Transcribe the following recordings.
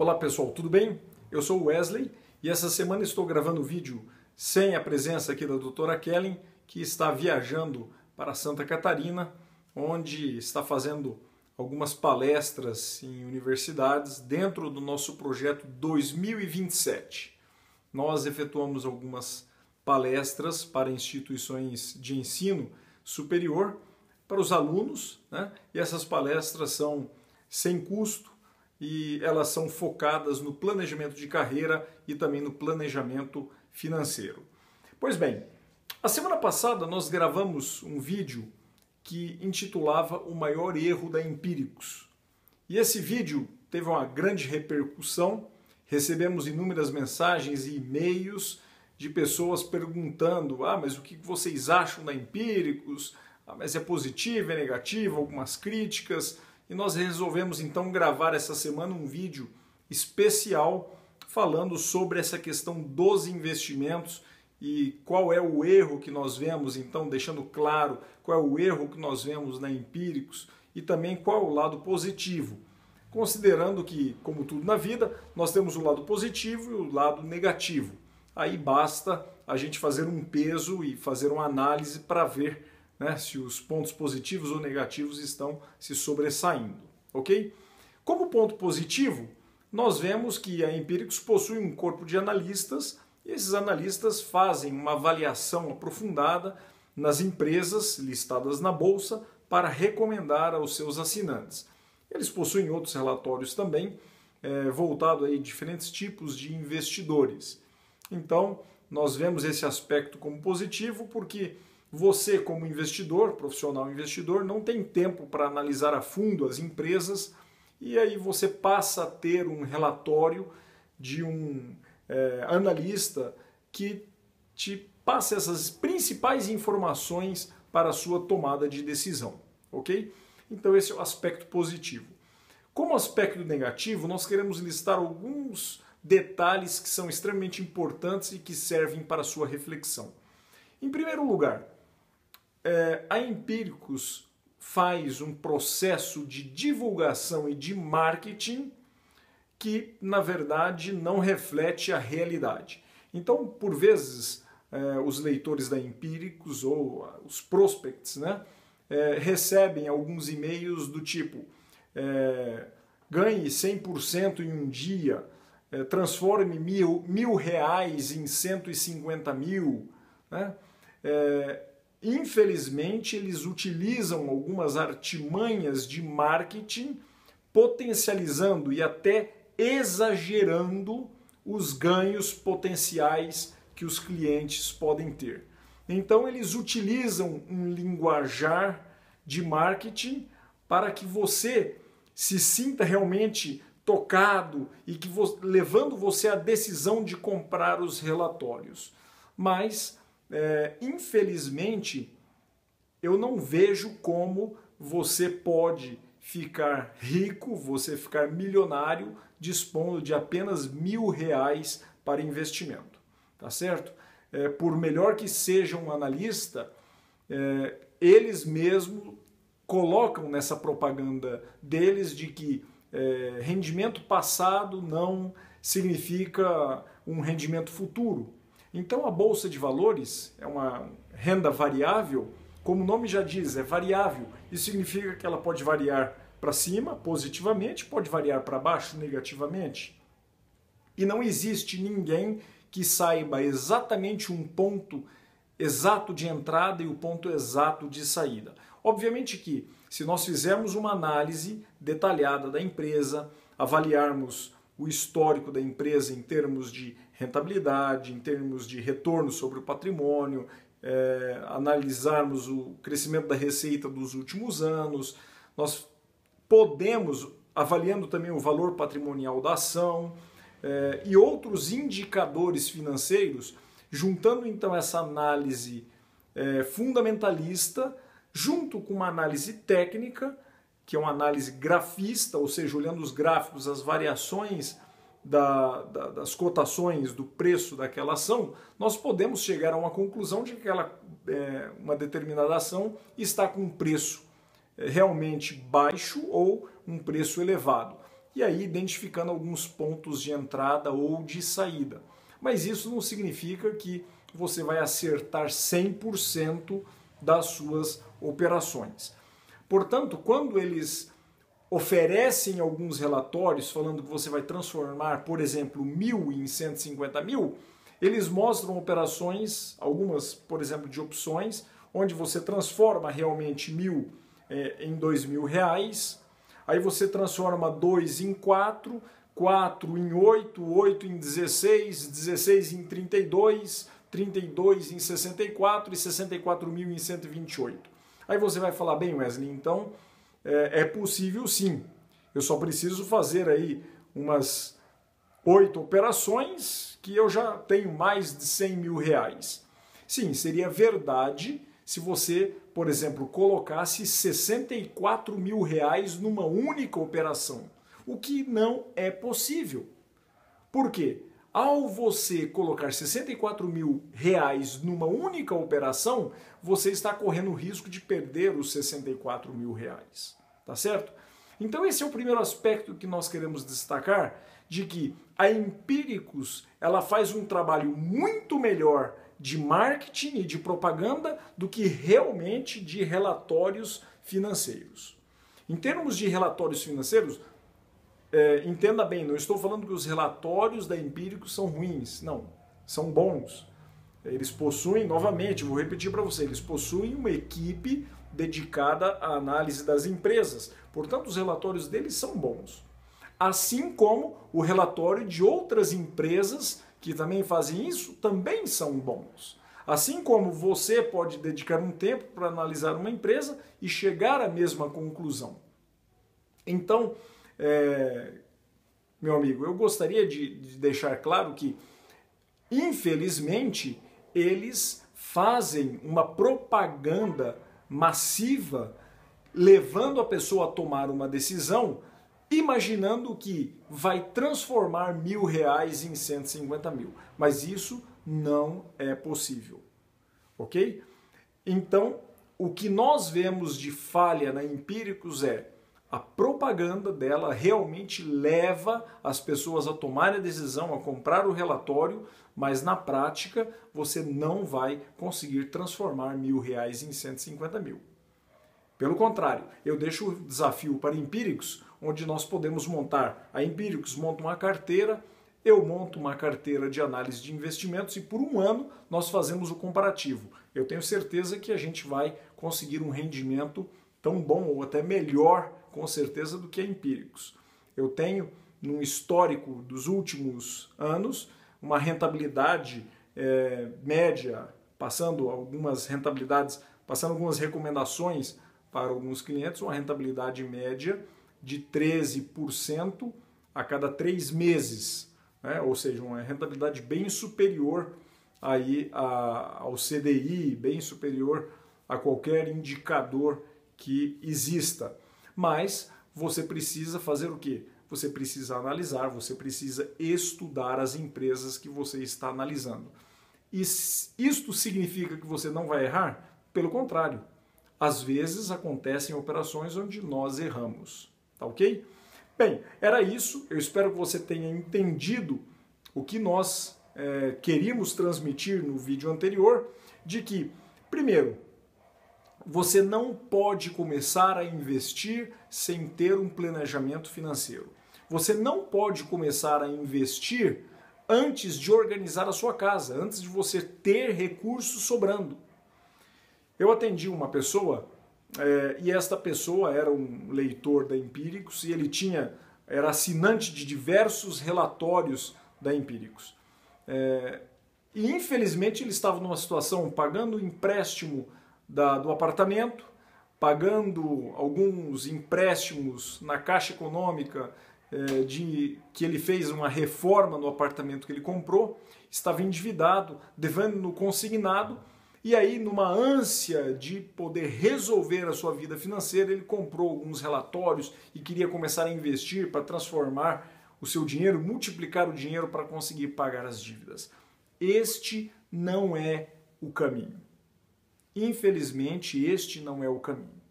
Olá pessoal, tudo bem? Eu sou o Wesley e essa semana estou gravando vídeo sem a presença aqui da doutora Kellen, que está viajando para Santa Catarina, onde está fazendo algumas palestras em universidades dentro do nosso projeto 2027. Nós efetuamos algumas palestras para instituições de ensino superior para os alunos, né? E essas palestras são sem custo e elas são focadas no planejamento de carreira e também no planejamento financeiro. Pois bem, a semana passada nós gravamos um vídeo que intitulava O Maior Erro da Empíricos. E esse vídeo teve uma grande repercussão, recebemos inúmeras mensagens e e-mails de pessoas perguntando: mas o que vocês acham da Empíricos? Mas é positivo, é negativo? Algumas críticas. E nós resolvemos então gravar essa semana um vídeo especial falando sobre essa questão dos investimentos e qual é o erro que nós vemos, então deixando claro qual é o erro que nós vemos na Empíricos e também qual é o lado positivo, considerando que, como tudo na vida, nós temos o lado positivo e o lado negativo. Aí basta a gente fazer um peso e fazer uma análise para ver, né, se os pontos positivos ou negativos estão se sobressaindo, ok? Como ponto positivo, nós vemos que a Empíricos possui um corpo de analistas e esses analistas fazem uma avaliação aprofundada nas empresas listadas na Bolsa para recomendar aos seus assinantes. Eles possuem outros relatórios também, voltados a diferentes tipos de investidores. Então, nós vemos esse aspecto como positivo porque você, como investidor, profissional investidor, não tem tempo para analisar a fundo as empresas e aí você passa a ter um relatório de um analista que te passa essas principais informações para a sua tomada de decisão, ok? Então esse é o aspecto positivo. Como aspecto negativo, nós queremos listar alguns detalhes que são extremamente importantes e que servem para a sua reflexão. Em primeiro lugar, a Empíricos faz um processo de divulgação e de marketing que, na verdade, não reflete a realidade. Então, por vezes, os leitores da Empíricos ou os prospects, né, recebem alguns e-mails do tipo ganhe 100% em um dia, transforme mil reais em 150 mil, né? Infelizmente, eles utilizam algumas artimanhas de marketing, potencializando e até exagerando os ganhos potenciais que os clientes podem ter. Então, eles utilizam um linguajar de marketing para que você se sinta realmente tocado e que levando você à decisão de comprar os relatórios. Mas infelizmente, eu não vejo como você pode ficar rico, você ficar milionário, dispondo de apenas R$1.000 para investimento, tá certo? Por melhor que seja um analista, eles mesmos colocam nessa propaganda deles de que rendimento passado não significa um rendimento futuro. Então a Bolsa de Valores é uma renda variável, como o nome já diz, é variável. Isso significa que ela pode variar para cima, positivamente, pode variar para baixo, negativamente. E não existe ninguém que saiba exatamente um ponto exato de entrada e o ponto exato de saída. Obviamente que, se nós fizermos uma análise detalhada da empresa, avaliarmos o histórico da empresa em termos de rentabilidade, em termos de retorno sobre o patrimônio, analisarmos o crescimento da receita dos últimos anos, nós podemos, avaliando também o valor patrimonial da ação e outros indicadores financeiros, juntando então essa análise fundamentalista, junto com uma análise técnica, que é uma análise grafista, ou seja, olhando os gráficos, as variações das cotações do preço daquela ação, nós podemos chegar a uma conclusão de que uma determinada ação está com um preço realmente baixo ou um preço elevado. e aí identificando alguns pontos de entrada ou de saída. Mas isso não significa que você vai acertar 100% das suas operações. Portanto, quando eles oferecem alguns relatórios falando que você vai transformar, por exemplo, 1.000 em 150.000, eles mostram operações, algumas, por exemplo, de opções, onde você transforma realmente 1.000 em R$2.000, aí você transforma 2 em 4, 4 em 8, 8 em 16, 16 em 32, 32 em 64 e 64.000 em 128. Aí você vai falar, bem, Wesley, então é possível sim. Eu só preciso fazer aí umas 8 operações que eu já tenho mais de R$100.000. Sim, seria verdade se você, por exemplo, colocasse R$64.000 numa única operação, o que não é possível. Por quê? Ao você colocar R$64.000 numa única operação, você está correndo o risco de perder os R$64.000, tá certo? Então esse é o primeiro aspecto que nós queremos destacar, de que a Empíricos ela faz um trabalho muito melhor de marketing e de propaganda do que realmente de relatórios financeiros. Em termos de relatórios financeiros, entenda bem, não estou falando que os relatórios da Empíricos são ruins, não, são bons. Eles possuem, novamente, vou repetir para você, eles possuem uma equipe dedicada à análise das empresas, portanto os relatórios deles são bons. Assim como o relatório de outras empresas que também fazem isso, também são bons. Assim como você pode dedicar um tempo para analisar uma empresa e chegar à mesma conclusão. Então, meu amigo, eu gostaria de deixar claro que, infelizmente, eles fazem uma propaganda massiva, levando a pessoa a tomar uma decisão, imaginando que vai transformar R$1.000 em 150.000. Mas isso não é possível, ok? Então, o que nós vemos de falha na Empíricos é a propaganda dela realmente leva as pessoas a tomarem a decisão, a comprar o relatório, mas na prática você não vai conseguir transformar R$1.000 em 150.000. Pelo contrário, eu deixo o desafio para Empíricos, onde nós podemos montar. A Empíricos monta uma carteira, eu monto uma carteira de análise de investimentos e por um ano nós fazemos o comparativo. Eu tenho certeza que a gente vai conseguir um rendimento tão bom ou até melhor, com certeza, do que a Empíricos. Eu tenho, num histórico dos últimos anos, uma rentabilidade média, passando algumas recomendações para alguns clientes, uma rentabilidade média de 13% a cada 3 meses, né? Ou seja, uma rentabilidade bem superior aí ao CDI, bem superior a qualquer indicador que exista. Mas você precisa fazer o quê? Você precisa analisar, você precisa estudar as empresas que você está analisando. E isto significa que você não vai errar? Pelo contrário. Às vezes acontecem operações onde nós erramos, tá ok? Bem, era isso. Eu espero que você tenha entendido o que nós queríamos transmitir no vídeo anterior, de que, primeiro, você não pode começar a investir sem ter um planejamento financeiro. Você não pode começar a investir antes de organizar a sua casa, antes de você ter recursos sobrando. Eu atendi uma pessoa e esta pessoa era um leitor da Empíricos e ele era assinante de diversos relatórios da Empíricos. E infelizmente ele estava numa situação pagando o empréstimo do apartamento, pagando alguns empréstimos na Caixa Econômica que ele fez uma reforma no apartamento que ele comprou, estava endividado, devendo no consignado, e aí numa ânsia de poder resolver a sua vida financeira, ele comprou alguns relatórios e queria começar a investir para transformar o seu dinheiro, multiplicar o dinheiro para conseguir pagar as dívidas. Este não é o caminho. Infelizmente, este não é o caminho.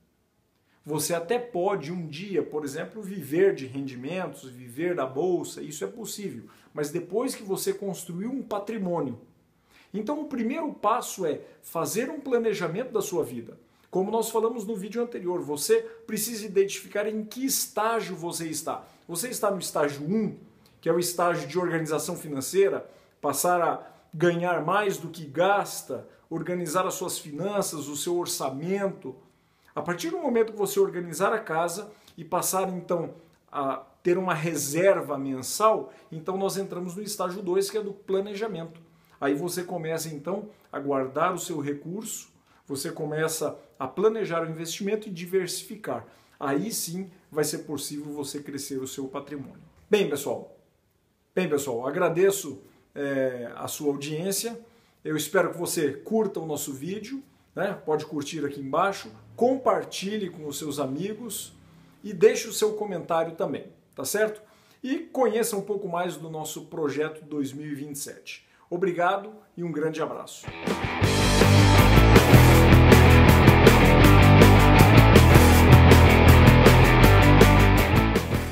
Você até pode um dia, por exemplo, viver de rendimentos, viver da bolsa, isso é possível, mas depois que você construiu um patrimônio. Então o primeiro passo é fazer um planejamento da sua vida. Como nós falamos no vídeo anterior, você precisa identificar em que estágio você está. Você está no estágio 1, que é o estágio de organização financeira, passar a ganhar mais do que gasta, organizar as suas finanças, o seu orçamento. A partir do momento que você organizar a casa e passar então a ter uma reserva mensal, então nós entramos no estágio 2, que é do planejamento. Aí você começa então a guardar o seu recurso, você começa a planejar o investimento e diversificar. Aí sim vai ser possível você crescer o seu patrimônio. Bem, pessoal, agradeço a sua audiência. Eu espero que você curta o nosso vídeo, né? Pode curtir aqui embaixo, compartilhe com os seus amigos e deixe o seu comentário também, tá certo? E conheça um pouco mais do nosso projeto 2027. Obrigado e um grande abraço.